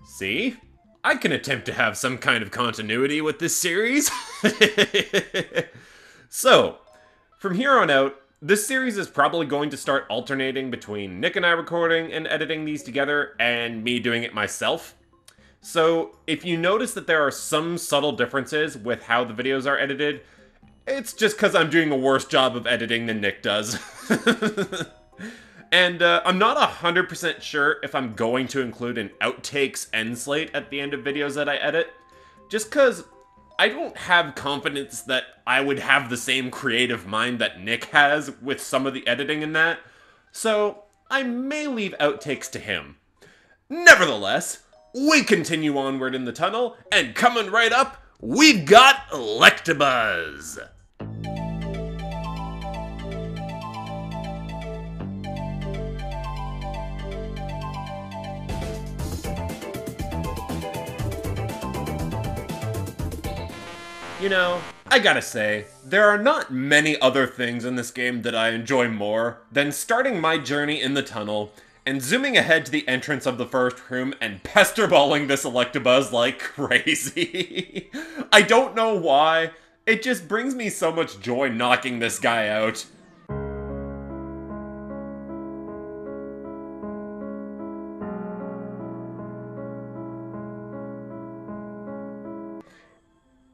See? I can attempt to have some kind of continuity with this series. So, from here on out, this series is probably going to start alternating between Nick and I recording and editing these together, and me doing it myself. So, if you notice that there are some subtle differences with how the videos are edited, it's just because I'm doing a worse job of editing than Nick does. And I'm not 100% sure if I'm going to include an outtakes end slate at the end of videos that I edit, just because I don't have confidence that I would have the same creative mind that Nick has with some of the editing in that, so I may leave outtakes to him. Nevertheless, we continue onward in the tunnel, and coming right up, we've got Electabuzz! You know, I gotta say, there are not many other things in this game that I enjoy more than starting my journey in the tunnel and zooming ahead to the entrance of the first room and pesterballing this Electabuzz like crazy. I don't know why, it just brings me so much joy knocking this guy out.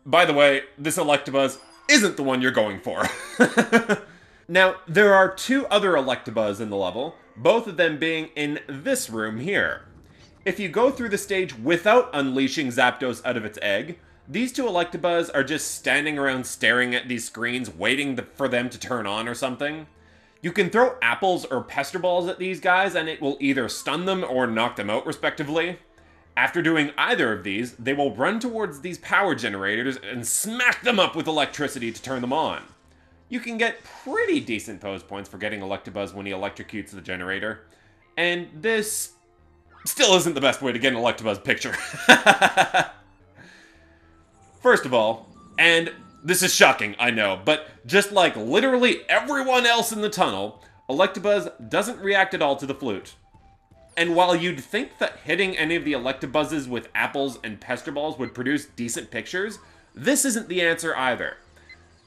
By the way, this Electabuzz isn't the one you're going for. Now, there are two other Electabuzz in the level, both of them being in this room here. If you go through the stage without unleashing Zapdos out of its egg, these two Electabuzz are just standing around staring at these screens waiting for them to turn on or something. You can throw apples or pester balls at these guys and it will either stun them or knock them out respectively. After doing either of these, they will run towards these power generators and smack them up with electricity to turn them on. You can get pretty decent pose points for getting Electabuzz when he electrocutes the generator. And this still isn't the best way to get an Electabuzz picture. First of all, and this is shocking, I know, but just like literally everyone else in the tunnel, Electabuzz doesn't react at all to the flute. And while you'd think that hitting any of the Electabuzzes with apples and pester balls would produce decent pictures, this isn't the answer either.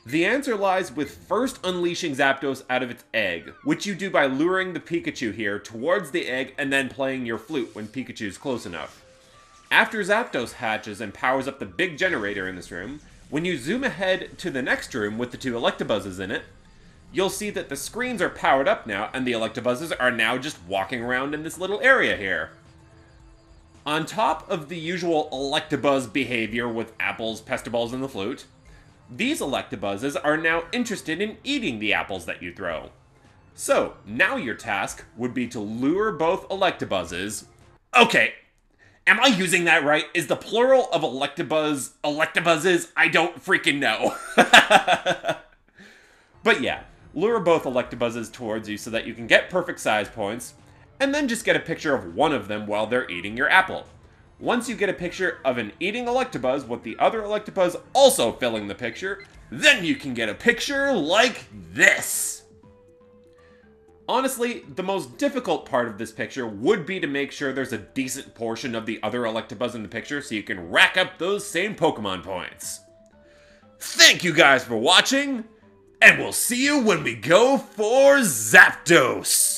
The answer lies with first unleashing Zapdos out of its egg, which you do by luring the Pikachu here towards the egg and then playing your flute when Pikachu's close enough. After Zapdos hatches and powers up the big generator in this room, when you zoom ahead to the next room with the two Electabuzzes in it, you'll see that the screens are powered up now, and the Electabuzzes are now just walking around in this little area here. On top of the usual Electabuzz behavior with apples, pester balls, and the flute, these Electabuzzes are now interested in eating the apples that you throw. So, now your task would be to lure both Electabuzzes... Okay, am I using that right? Is the plural of Electabuzzes? I don't freaking know. But yeah. Lure both Electabuzzes towards you so that you can get perfect size points, and then just get a picture of one of them while they're eating your apple. Once you get a picture of an eating Electabuzz with the other Electabuzz also filling the picture, then you can get a picture like this! Honestly, the most difficult part of this picture would be to make sure there's a decent portion of the other Electabuzz in the picture so you can rack up those same Pokemon points. Thank you guys for watching! And we'll see you when we go for Zapdos!